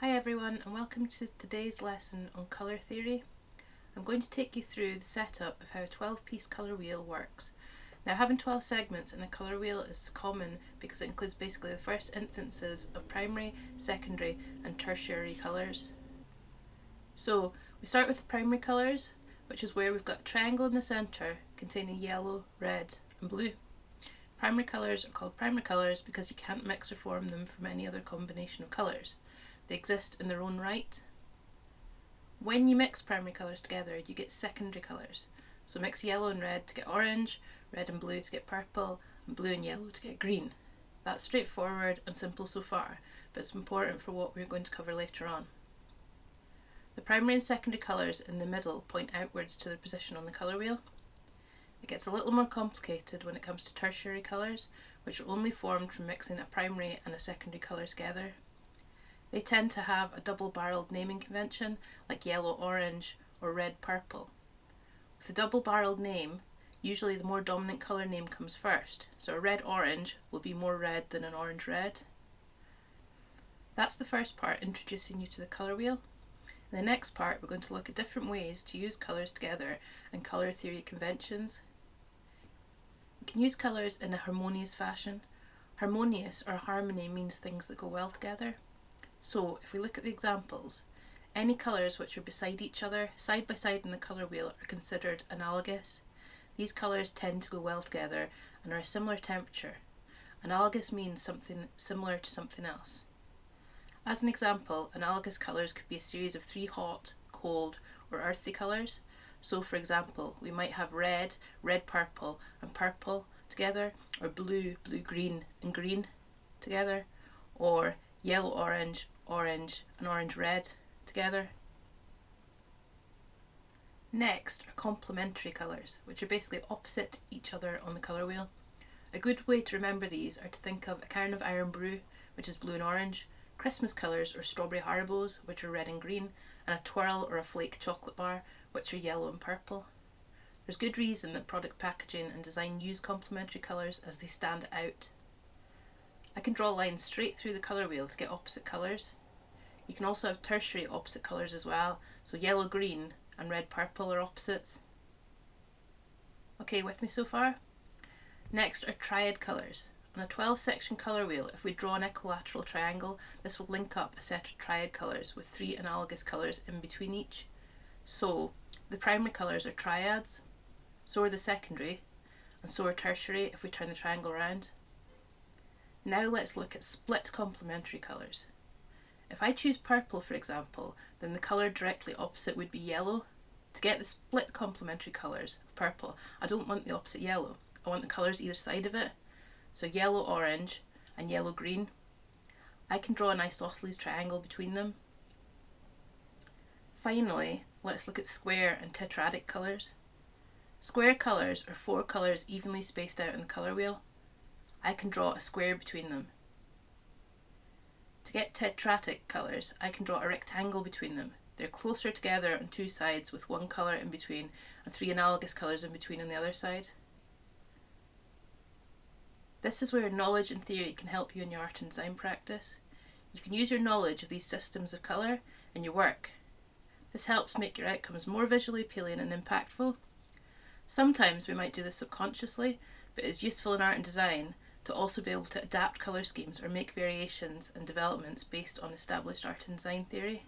Hi everyone, and welcome to today's lesson on colour theory. I'm going to take you through the setup of how a 12-piece colour wheel works. Now, having 12 segments in a colour wheel is common because it includes basically the first instances of primary, secondary and tertiary colours. So we start with the primary colours, which is where we've got a triangle in the centre containing yellow, red and blue. Primary colours are called primary colours because you can't mix or form them from any other combination of colours. They exist in their own right. When you mix primary colours together, you get secondary colours. So mix yellow and red to get orange, red and blue to get purple, and blue and yellow to get green. That's straightforward and simple so far, but it's important for what we're going to cover later on. The primary and secondary colours in the middle point outwards to their position on the colour wheel. It gets a little more complicated when it comes to tertiary colours, which are only formed from mixing a primary and a secondary colour together. They tend to have a double-barrelled naming convention, like yellow-orange or red-purple. With a double-barrelled name, usually the more dominant colour name comes first, so a red-orange will be more red than an orange-red. That's the first part, introducing you to the colour wheel. In the next part, we're going to look at different ways to use colours together and colour theory conventions. You can use colours in a harmonious fashion. Harmonious or harmony means things that go well together. So if we look at the examples, any colours which are beside each other, side by side in the colour wheel, are considered analogous. These colours tend to go well together and are a similar temperature. Analogous means something similar to something else. As an example, analogous colours could be a series of 3 hot, cold or earthy colours. So for example, we might have red, red-purple and purple together, or blue, blue-green and green together, or yellow-orange, orange and orange-red together. Next are complementary colours, which are basically opposite each other on the colour wheel. A good way to remember these are to think of a cairn of Irn-Bru, which is blue and orange, Christmas colours or strawberry Haribos, which are red and green, and a twirl or a flake chocolate bar, which are yellow and purple. There's good reason that product packaging and design use complementary colours as they stand out. I can draw lines straight through the colour wheel to get opposite colours. You can also have tertiary opposite colours as well, so yellow-green and red-purple are opposites. Okay, with me so far? Next are triad colours. On a 12-section colour wheel, if we draw an equilateral triangle, this will link up a set of triad colours with 3 analogous colours in between each. So, the primary colours are triads, so are the secondary, and so are tertiary if we turn the triangle around. Now let's look at split complementary colours. If I choose purple, for example, then the colour directly opposite would be yellow. To get the split complementary colours of purple, I don't want the opposite yellow. I want the colours either side of it. So yellow-orange and yellow-green. I can draw an isosceles triangle between them. Finally, let's look at square and tetradic colours. Square colours are 4 colours evenly spaced out on the colour wheel. I can draw a square between them. To get tetradic colours, I can draw a rectangle between them. They're closer together on 2 sides with 1 colour in between and 3 analogous colours in between on the other side. This is where knowledge and theory can help you in your art and design practice. You can use your knowledge of these systems of colour in your work. This helps make your outcomes more visually appealing and impactful. Sometimes we might do this subconsciously, but it's useful in art and design to also be able to adapt colour schemes or make variations and developments based on established art and design theory.